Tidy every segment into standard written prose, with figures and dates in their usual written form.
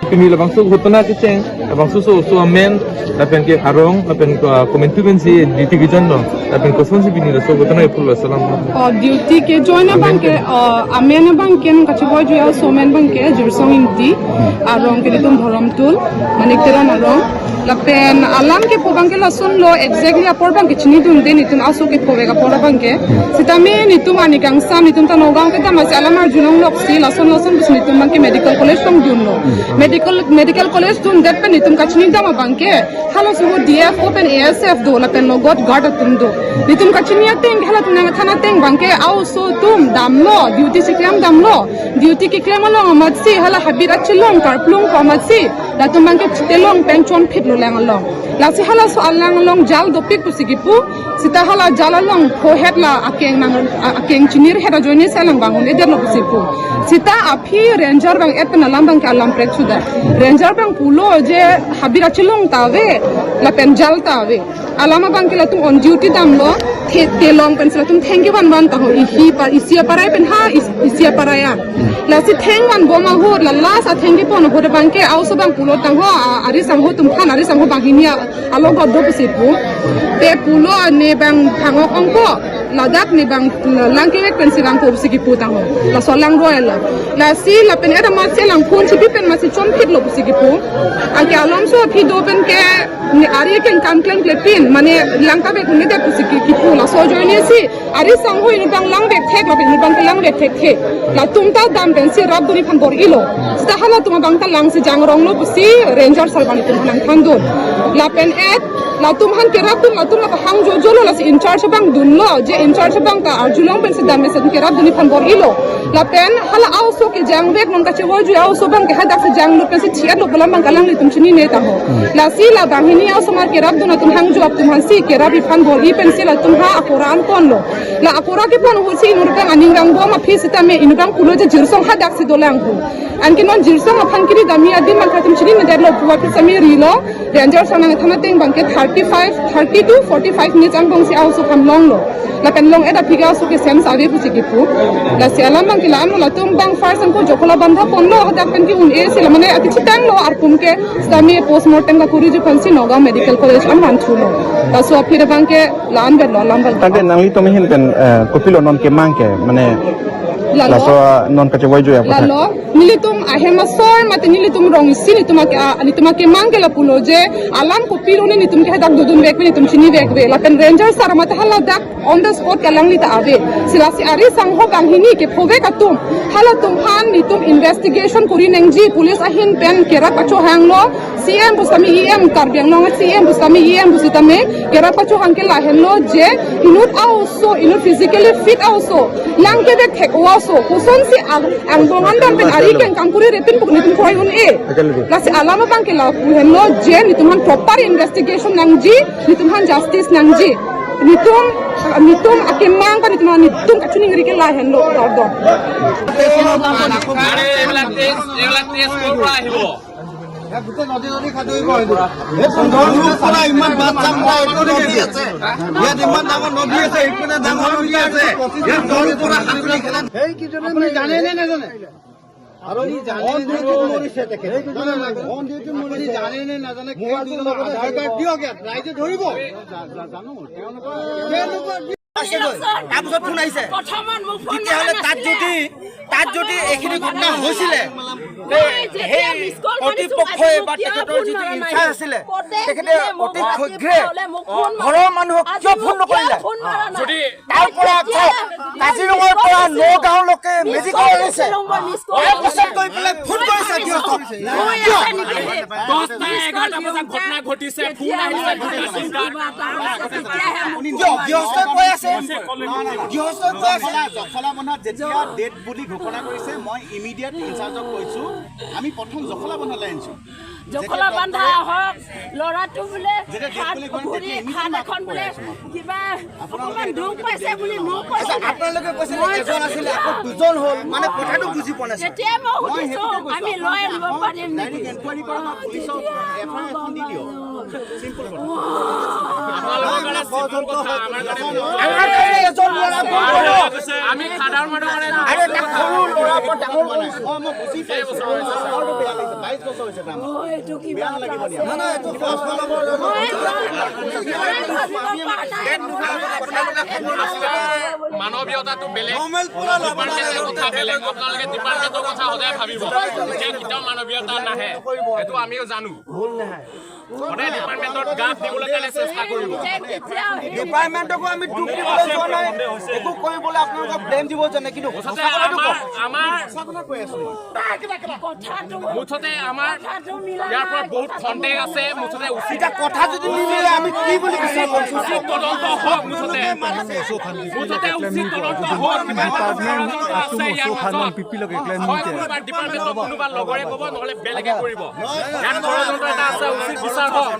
Pemilih bangsa hutuna keceng, bangsa so amen, tapi ke arong, tapi ke komentu bensi di tiga jam tapi ke sonsi bini so hutuna ipul salam. Duty ke join abang ke amen abang ke kaciboy joya so amen abang ke jursong inti, arong ke ditum haram tul, manikteran arong. Lapen alam ke pobang ke lasun lo exactly apor bang ke chini tun den itun aso ke pobega pora bang ke sitame nitum anikang sam nitum tanogang ke tamas alam ar junong lok si lasun bus nitum bang ke medical college tong dun lo medical college dun det pen nitum kachini dama bang ke halo suhu DF open ASF do lapen lo got guard atum do nitum kachini ateng hala tunang thana teng bang ke au so tum dam lo duty siklam dam lo duty ke klem lo amat si hala habir achilong karplung ko amat si latum bang ke telong penchon fit lo langalong lasi hala so alangalong jal dopik pusigipu sita hala jalalong ko hetla akeng chinir heta joini salang bangun eder lo pusipu sita api ranger bang etna lambang ka alam prek suda ranger bang pulo je habira chilong tawe la penjal tawe alama bang kila tum on duty dam lo telong pensela tum thank you ban ta ho isia parai pen ha isia paraya lasi theng ban boma ho la lasa thank you pon ho bang ke auso bang pulo tang ho ari sang ho tum khan ari sang ho baginia alo god do pusipu te pulo ne bang thangok ongko ladak ni bang langki wek pen silang ko pusigipu tang ho la solang royal la si la pen era ma selang kun si pen ma si chom pit lo pusigipu anke alomso phi do pen ke ni ari ken kam klem klepin mane langka be kun de pusigipu la so joini si ari sang ho ni bang lang bek thek la pen bang lang bek thek la tumta dam pen si rab duni phan bor ilo stahala tum bang ta lang si jangrong lo pusi ranger salbani tum lang thandon la pen et la tum han ke rab dun la tum la hang jo jolo la si in charge bang dun lo je in charge bang ta arjulong pen si dam me se ke rab duni phan bor ilo la pen hala auso ke jang bek non ka che ho ju auso bang ke hadak se jang lo pen si thiat lo balam bang kalang li tum chini ne ta ho la si la bang hini auso mar ke rab dun tum hang jo tum han si ke rab phan bor i pen si la tum ha akoran kon lo la akora ke pon ho si inur bang aning rang bo ma phi sita me inur bang pulo je jirsong hadak si dolang ko anki non jirsong aphan kiri dami adim man ka tum chini ne der lo puwa pi sami ri lo ranger sana thana teng bang ke 30 to 45 minutes ang bang si auso kam long lo la pen long eta phiga so ke sem sabe pusi ki pu la si alam bang ki lam la tum bang first ang ko jokola bandha pon lo hadak pen ki un e si la mane ati chitang lo ar kum ke stami postmortem ka kuri ju fansi noga medical college am han chulo ta so phir bang ke lam be lo lam bang tangke nang ito mihin pen kopilo non ke mangke mane la so non ka chawai jo ya la lo nilitum ahema sor mate nilitum rong isi nituma ke mangke la pulo je alam ko pilo ni nitum ke hadak dudun bek nitum chini bek be la pen ranger sar mate hala dak on the spot kalang lita ave silasi ari sang ho bang hini ke phove ka tum hala tum han nitum investigation kuri nengji police ahin pen kera pacho hang lo CM busami EM karbiang long CM busami EM busitame kera pacho hang ke la hello je inut also inut physically fit also lang ke bek thek also kuson si ang dongan dam pen ari ken kampuri repin puk nitum khoi un e la si alama bang ke la hello je nitum han proper investigation nangji nitum han justice nangji nitum akemang kan nitum kachuni ngri ke la hello do গোটেই নদী খাদুইব ইমান বাট চাম নদী আছে ইয়াত ইমান ডাঙৰ নদী আছে ইপিনে ডাঙৰ নদী আছে ইয়াত নদীৰ পৰা সাঁতুৰি খেলা সেই কিজনে জানে নে নাজানে আৰু ই জানে মৰিছে দেখে অন ডিউটি মৰিছে জানে নে নাজানে আধাৰ কাৰ্ড দিয়ক ইয়াত ৰাইজে ধৰিব জানো তেওঁলোকৰ তাৰপিছত ফোন আহিছে তেতিয়াহ'লে তাত যদি এইখিনি ঘটনা হৈছিলে কৰ্তৃপক্ষই বা তেখেতৰ যিটো ইনচাৰ্জ আছিলে তেখেতে অতি শীঘ্ৰে ঘৰৰ মানুহক কিয় ফোন নকৰিলে তাৰ পৰা কাজিৰঙাৰ পৰা নগাঁৱলৈকে মেডিকেল আনিছে তাৰপিছত গৈ পেলাই ফোন কৰিছে গৃহস্থক গৃহস্থই কৈ আছে জখলা বন্ধাত যেতিয়া ডেট বুলি ঘোষণা কৰিছে মই ইমিডিয়েট ইনচাৰ্জক কৈছো আমি প্ৰথম জখলা বন্ধালৈ আনিছো জখলা বান্ধা হওক ল'ৰাটো বোলে হাত এখন বোলে কিবা অকণমান দুখ পাইছে বুলি মোক কৈছে আপোনালোকে কৈছে এজন আছিলে আকৌ দুজন হ'ল মানে কথাটো বুজি পোৱা নাছিল তেতিয়া মই সুধিছো আমি লৈ আনিব পাৰিম নেকি এনকুৱাৰী কৰা পুলিচক এফআইআৰ এখন দি দিয়ক চিম্পল কথা আমি সাধাৰণ মানুহ মানে আৰে সৰু ল'ৰা ডাঙৰ মই বুজি পাইছো 22 বছৰ হৈছে তাৰ এইটো কি বেয়া নালাগিব দিয়া না এইটো মানৱীয়তাটো বেলেগ ডিপাৰ্টমেণ্টৰ কথা বেলেগ আপোনালোকে ডিপাৰ্টমেণ্টৰ কথা সদায় ভাবিব যে কেতিয়াও মানৱীয়তা নাহে সেইটো আমিও জানো সদায় ডিপাৰ্টমেণ্টত গাপ দিবলৈ কাৰণে চেষ্টা কৰিব ডিপাৰ্টমেণ্টকো আমি দুখ দিবলৈ যোৱা নাই একো কৰিবলৈ আপোনালোকক ব্লেম দিব জানে কিন্তু মুঠতে আমাৰ ইয়াৰ পৰা বহুত সন্দেহ আছে মুঠতে উচিত কথা যদি নিমিলে আমি কি বুলি বিচাৰিম উচিত তদন্ত হওক মুঠতে উচিত তদন্ত হওক ডিপাৰ্টমেণ্টৰ কোনোবা লগৰে ক'ব নহ'লে বেলেগে কৰিব ইয়াত ষড়যন্ত্ৰ এটা আছে উচিত বিচাৰ হওক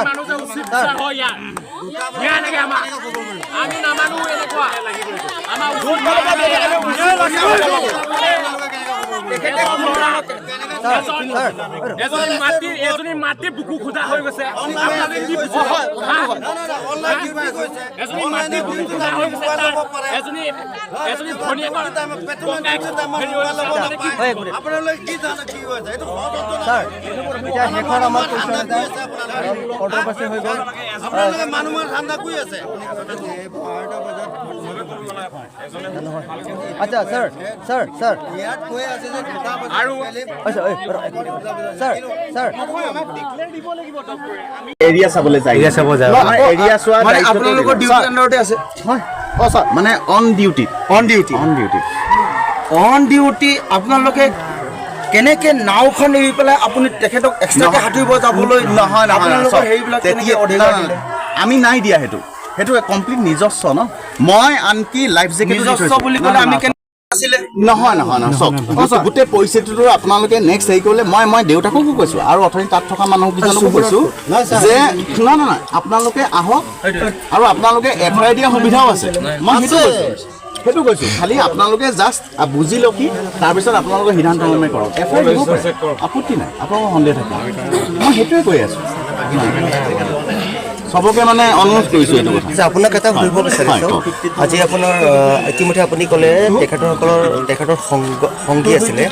মানুহ যে উচিত বিচাৰ হয় ইয়াৰ লাগে আমাৰ আমি নামানো এনেকুৱা আমাৰ এজনী মাতৃ বুকু খুদা হৈ গৈছে এজনী মাতৃ বুকু খুদা হৈ গৈছে এজনী ভনীয়েকৰ আপোনালোকে কি জানে কি হৈছে এইটো ছাৰ এতিয়া শেষৰ আমাৰ কণ্ট্ৰভাৰ্চি হৈ গ'ল আপোনালোকে মানুহৰ ঠাণ্ডা কৈ আছে আচ্ছা ছাৰ ইয়াত কৈ আছে যে দুটা আৰু ছাৰ এৰিয়া চাবলৈ যায় এৰিয়া চোৱা মানে আপোনালোকৰ ডিউটি আণ্ডাৰতে আছে মানে অন ডিউটি আপোনালোকে কেনেকে নাওখন এৰি পেলাই আপুনি তেখেতক এক্সট্ৰাকে সাঁতুৰিব যাবলৈ নহয় আপোনালোকৰ সেইবিলাক কেনেকে অধিকাৰ দিলে আমি নাই দিয়া সেইটো কমপ্লিট নিজস্ব ন মই আনকি লাইফ জেকেট নিজস্ব বুলি ক'লে আমি আছিলে নহয় চাওক গোটেই পৰিস্থিতিটো আপোনালোকে নেক্সট হেৰি কৰিলে মই দেউতাককো কৈছোঁ আৰু অথনি তাত থকা মানুহকেইজনকো কৈছোঁ যে নহয় আপোনালোকে আহক আৰু আপোনালোকে এফআইআৰ দিয়া সুবিধাও আছে মই সেইটো কৈছোঁ খালি আপোনালোকে জাষ্ট বুজি লওক কি তাৰপিছত আপোনালোকে সিদ্ধান্ত লমে কৰক এফআইআৰ দিব পাৰে আপত্তি নাই আপোনালোকৰ সন্দেহ থাকে মই সেইটোৱে কৈ আছোঁ সবকে মানে অনুৰোধ কৰিছোঁ এইটো কথা আপোনাক এটা সুধিব বিচাৰিছোঁ আজি আপোনাৰ ইতিমধ্যে আপুনি ক'লে তেখেতৰ সংগী আছিলে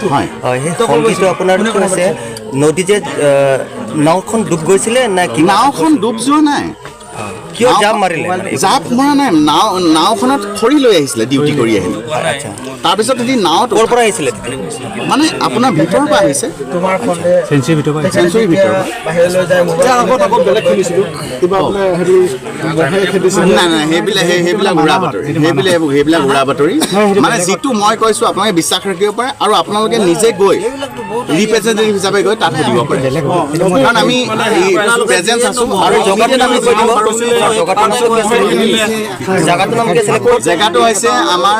সেই সংগীটো আপোনাৰ কি হৈছে নদী যে নাওখন ডুব গৈছিলে নে কি নাওখন ডুব যোৱা নাই কিয় জাপ মাৰিলে জাপ মৰা নাই নাওখনত খৰি লৈ আহিছিলে ডিউটি কৰি আহিলে তাৰপিছত যদি নাওত ক'ৰ পৰা আহিছিলে মানে আপোনাৰ ভিতৰৰ পৰা আহিছে চেঞ্চুৰী ভিতৰৰ নাই সেইবিলাক উৰা বাতৰি মানে যিটো মই কৈছোঁ আপোনালোকে বিশ্বাস ৰাখিব পাৰে আৰু আপোনালোকে নিজে গৈ ৰিপ্ৰেজেণ্টেটিভ হিচাপে গৈ তাত সুধিব পাৰে কাৰণ আমি প্ৰেজেঞ্চ আছোঁ আৰু জেগাটো হৈছে আমাৰ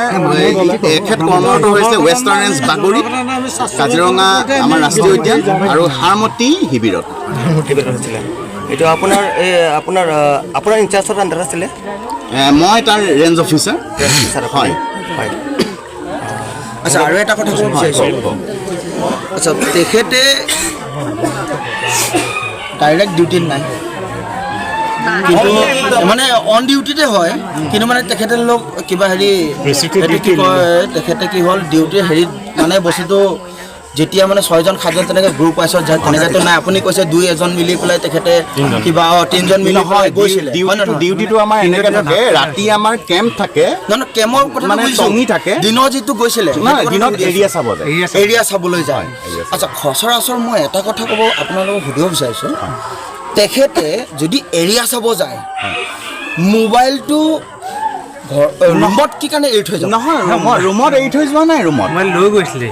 এখেত কৰ্মৰত হৈছে ৱেষ্টাৰ্ণ ৰেঞ্জ বাগৰিত কাজিৰঙা আমাৰ ৰাষ্ট্ৰীয় উদ্যান আৰু হাৰমতি শিবিৰত হৈছিলে এইটো আপোনাৰ ইনচাৰ্জৰ আণ্ডাৰত আছিলে মই তাৰ ৰেঞ্জ অফিচাৰ হয় আচ্ছা আৰু এটা কথা ক'ব বিচাৰিছোঁ আচ্ছা তেখেতে ডাইৰেক্ট ডিউটিত নাই কিন্তু মানে অন ডিউটিতে হয় কিন্তু মানে তেখেতে কিবা হেৰি কি কয় তেখেতে কি হ'ল ডিউটি হেৰিত মানে বস্তুটো যেতিয়া মানে 6জন 7জন তেনেকৈ গ্ৰুপ ৱাইজত যায় তেনেকৈতো নাই আপুনি কৈছে 2-এজন মিলি পেলাই তেখেতে কিবা 3জন মিলি গৈছিলে ডিউটিটো আমাৰ এনেকৈ থাকে ৰাতি আমাৰ কেম্প থাকে নহয় কেমৰ কথা মানে টঙি থাকে দিনৰ যিটো গৈছিলে দিনত এৰিয়া চাব যায় এৰিয়া চাবলৈ যায় আচ্ছা সচৰাচৰ মই এটা কথা ক'ব আপোনালোকক সুধিব বিচাৰিছোঁ তেখেতে যদি এৰিয়া চাব যায় মোবাইলটো ৰুমত কি কাৰণে এৰি থৈ যাব নহয় ৰুমত এৰি থৈ যোৱা নাই ৰুমত লৈ গৈছিলে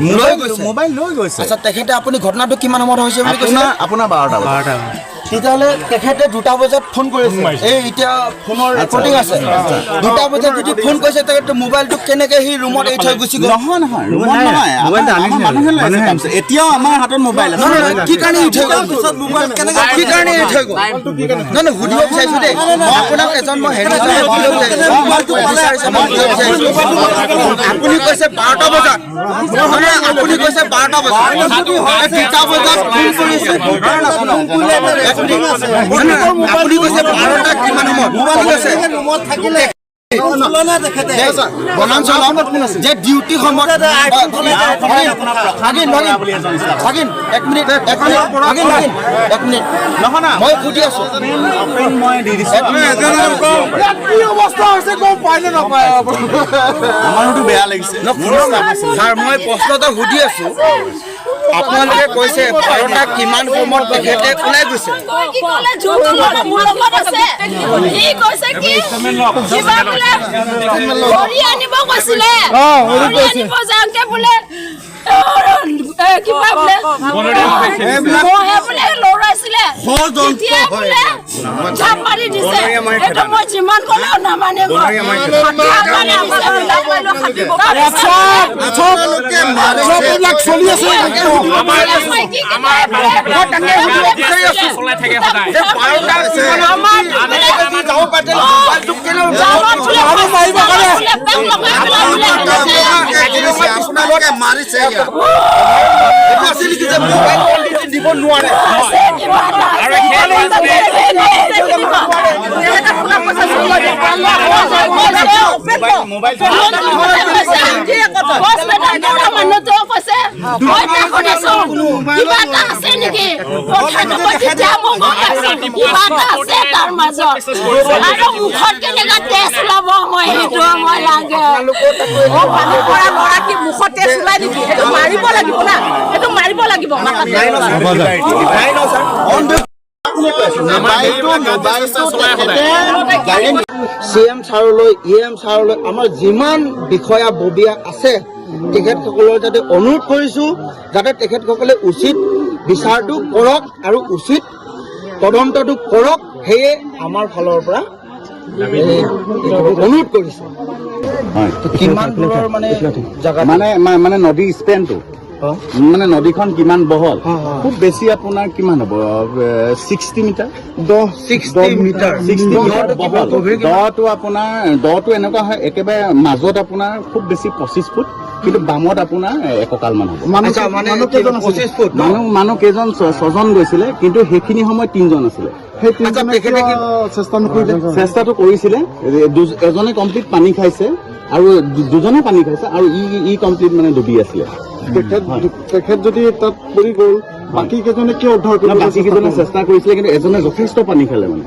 মোবাইল লৈ গৈছে আচ্ছা তেখেতে আপুনি ঘটনাটো কিমান সময়ত হৈছে বুলি কৈছে আপোনাৰ 12টা তেতিয়াহ'লে তেখেতে 2টা বজাত ফোন কৰিছে এই এতিয়া ফোনৰ ৰেকৰ্ডিং আছে 2টা বজাত যদি ফোন কৰিছে তেখেতে মোবাইলটো কেনেকৈ সি ৰুমত এৰি থৈ গুচি গ'ল নহয় ৰুমত নহয় মানুহে এতিয়াও আমাৰ হাতত মোবাইল আছে কি কাৰণে এৰি থৈ গ'ল কি কাৰণে এৰি থৈ গ'ল নহয় সুধিব বিচাৰিছোঁ দেই মই আপোনাক এজন মই হেৰি আপুনি কৈছে 12টা বজাত আপুনি কৈছে 12টা বজাত 2টা বজাত ফোন কৰিছে আপুনি কৈছে 12টা কিমান সময়ত মোবাইল কৈছে যে ডিউটি সময়ত মই সুধি আছো আমাৰোতো বেয়া লাগিছে ছাৰ মই প্ৰশ্ন এটা সুধি আছো আপোনালোকে কৈছে 12টা কিমান সময়ত তেখেতে ওলাই গৈছে আনিব কৈছিলে আনিব যাওঁতে বোলে কিবা বোলে লৰাইছিলে ঝাপ মাৰি দিছে এইটো মই যিমান ক'লেও নামানে মাৰিছে দিব নোৱাৰে মুখত কেনেকা তেজ ওলাব মই সেইটো মই লাগে মুখত তেজ ওলাই নেকি সেইটো মাৰিব লাগিব না সেইটো মাৰিব লাগিব CM ছাৰলৈ EM ছাৰলৈ আমাৰ যিমান বিষয়া ববীয়া আছে তেখেতসকলৰ যাতে অনুৰোধ কৰিছোঁ যাতে তেখেতসকলে উচিত বিচাৰটো কৰক আৰু উচিত তদন্তটো কৰক সেয়ে আমাৰ ফালৰ পৰা অনুৰোধ কৰিছোঁ কিমান দূৰৰ মানে জেগা মানে নদী স্পেনটো মানে নদীখন কিমান বহল খুব বেছি আপোনাৰ কিমান হ'ব 60 মিটাৰ 60 মিটাৰ দটো আপোনাৰ দটো এনেকুৱা হয় একেবাৰে মাজত আপোনাৰ খুব বেছি 25 ফুট কিন্তু বামত আপোনাৰ এককাল মান হ'ব মানুহ কেইজন 6জন গৈছিলে কিন্তু সেইখিনি সময়ত 3জন আছিলে চেষ্টাটো কৰিছিলে এজনে কমপ্লিট পানী খাইছে আৰু দুজনে পানী খাইছে আৰু ই কমপ্লিট মানে ডুবি আছিলে তেখেত যদি তাত পৰি গ'ল বাকী কেইজনে কিয় উদ্ধাৰ কৰিব বাকী কেইজনে চেষ্টা কৰিছিলে কিন্তু এজনে যথেষ্ট পানী খালে মানে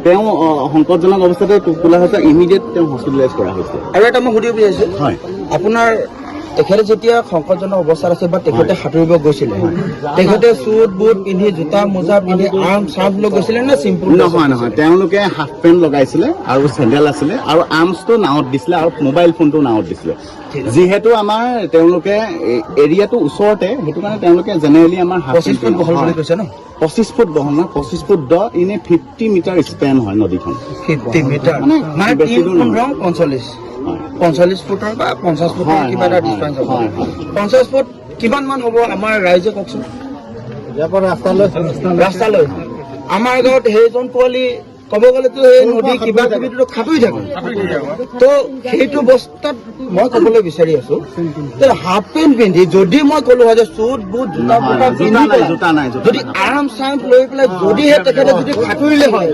তেওঁ সংকটজনক অৱস্থাতে তোলা হৈছে ইমিডিয়েট তেওঁ হস্পিটেলাইজ কৰা হৈছে আৰু এটা মই সুধিব বিচাৰিছোঁ হয় আপোনাৰ তেখেতে যেতিয়া সংকটজনক অৱস্থাত আছে বা তেখেতে সাঁতুৰিব গৈছিলে তেখেতে চুট বুট পিন্ধি জোতা মোজা পিন্ধি চাৰ্ফ লৈ গৈছিলে নে চিম্পুল নহয় তেওঁলোকে হাফ পেণ্ট লগাইছিলে আৰু চেণ্ডেল আছিলে আৰু আৰ্মছটো নাৱত দিছিলে আৰু মোবাইল ফোনটো নাৱত দিছিলে যিহেতু আমাৰ তেওঁলোকে এৰিয়াটো ওচৰতে সেইটো কাৰণে তেওঁলোকে জেনেৰেলি আমাৰ 25 ফুট বহল বুলি কৈছে ন 25 ফুট বহল নহয় 25 ফুট দ ইনে 50 মিটাৰ স্পেন হয় নদীখন 50 মিটাৰ মানে বেছি দূৰ নহয় 45 ফুটৰ বা 50 ফুটৰ কিবা এটা ডিষ্টেঞ্চ হ'ব 50 ফুট কিমান মান হ'ব আমাৰ ৰাইজে কওকচোন ৰাস্তালৈ আমাৰ গাঁৱত সেইজন পোৱালি ক'ব গ'লেতো এই নদী কিবা কিবিটো খাটুৰি থাকে তো সেইটো অৱস্থাত মই ক'বলৈ বিচাৰি আছো যে হাফ পেণ্ট পিন্ধি যদি মই ক'লো হয় যে চুট বুট জোতা পোতা পিন্ধি যদি আৰাম চাৰাম লৈ পেলাই যদিহে তেখেতে যদি খাটুৰিলে হয়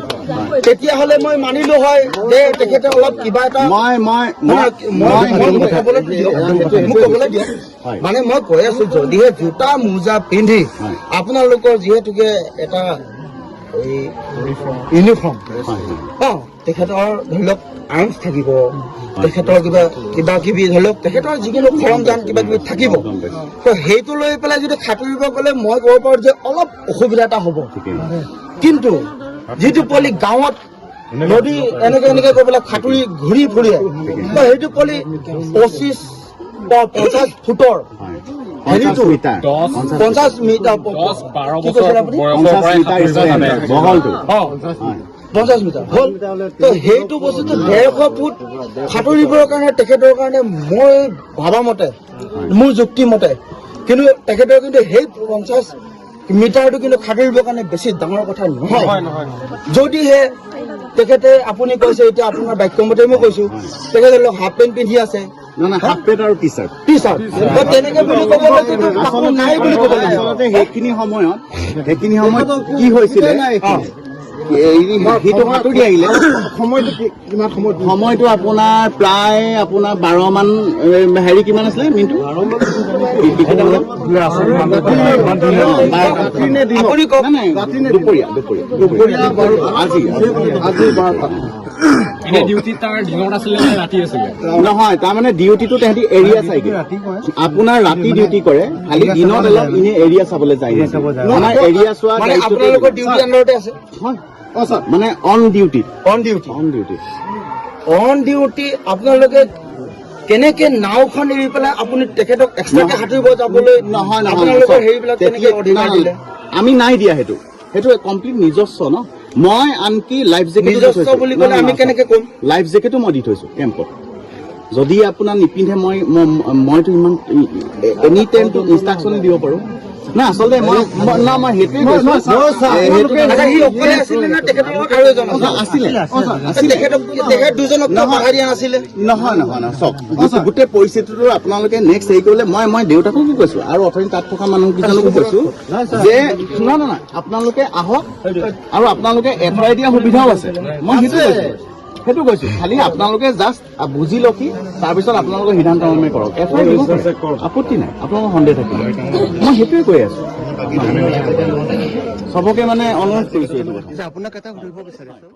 তেতিয়াহ'লে মই মানিলো হয় যে তেখেতে অলপ কিবা এটা মোক ক'বলৈ দিয়ক মানে মই কৈ আছো যদিহে জোতা মোজা পিন্ধি আপোনালোকৰ যিহেতুকে এটা ইউনিফৰ্ম তেখেতৰ ধৰি লওক আৰ্মছ থাকিব তেখেতৰ কিবা কিবি ধৰি লওক তেখেতৰ যিকোনো সৰঞ্জাম কিবা কিবি থাকিব তো সেইটো লৈ পেলাই যদি সাঁতুৰিব গ'লে মই ক'ব পাৰোঁ যে অলপ অসুবিধা এটা হ'ব কিন্তু যিটো পোৱালি গাঁৱত নদী এনেকে কৈ পেলাই সাঁতুৰি ঘূৰি ফুৰে তো সেইটো পোৱালি 25 বা 50 ফুটৰ 50 মিটাৰ 50 মিটাৰ হ'ল তো সেইটো বস্তুটো 150 ফুট সাঁতুৰিবৰ কাৰণে তেখেতৰ কাৰণে মই ভাবা মতে মোৰ যুক্তি মতে কিন্তু তেখেতৰ কিন্তু সেই 50 মিটাৰটো কিন্তু সাঁতুৰিবৰ কাৰণে বেছি ডাঙৰ কথা নহয় যদিহে তেখেতে আপুনি কৈছে এতিয়া আপোনাৰ বাক্যমতে মই কৈছো তেখেতে হাফ পেণ্ট পিন্ধি আছে হাফ পেণ্ট আৰু টি চাৰ্ট তেনেকে বুলি ক'ব নাই বুলি ক'ব আচলতে সেইখিনি সময়ত কি হৈছিলে সেইটো সাঁতুৰি আহিলে সময়টো আপোনাৰ প্ৰায় 12 মান হেৰি কিমান আছিলে মিনিটটো নহয় তাৰমানে ডিউটিটো তাহাঁতি এৰিয়া চাইগে আপোনাৰ ৰাতি ডিউটি কৰে খালি দিনত অলপ এনে এৰিয়া চাবলৈ যায় আমাৰ এৰিয়া চোৱা আপোনালোকৰ ডিউটি আণ্ডাৰতে আছে মানে অন ডিউটি আপোনালোকে কেনেকে নাওখন এৰি পেলাই আপুনি তেখেতক এক্সট্ৰাকে সাঁতুৰিব যাবলৈ নহয় আপোনালোকৰ হেৰিবিলাক কেনেকে অধিকাৰ দিলে আমি নাই দিয়া সেইটো কমপ্লিট নিজস্ব ন মই আনকি লাইফ জেকেট নিজস্ব বুলি ক'লে আমি কেনেকে ক'ম লাইফ জেকেটো মই দি থৈছো কেম্পত যদি আপোনাৰ নিপিন্ধে মইতো ইমান এনি টাইমটো ইনষ্ট্ৰাকশ্যন দিব পাৰো না আচলতে মই সেইটোৱে নহয় চাওক গোটেই পৰিস্থিতিটো আপোনালোকে নেক্সট হেৰি কৰিলে মই দেউতাকো কৈছো আৰু অথনি তাত থকা মানুহ কেইজনকো কৈছো যে নহয় আপোনালোকে আহক আৰু আপোনালোকে এফআইআৰ দিয়া সুবিধাও আছে মই সেইটো কৈছো খালি আপোনালোকে জাষ্ট বুজি লখি তাৰপিছত আপোনালোকে সিদ্ধান্ত কৰক আপত্তি নাই আপোনালোকৰ সন্দেহ থাকিব মই সেইটোৱে কৈ আছো চবকে মানে অনুৰোধ কৰিছো আপোনাক এটা সুধিব বিচাৰিছো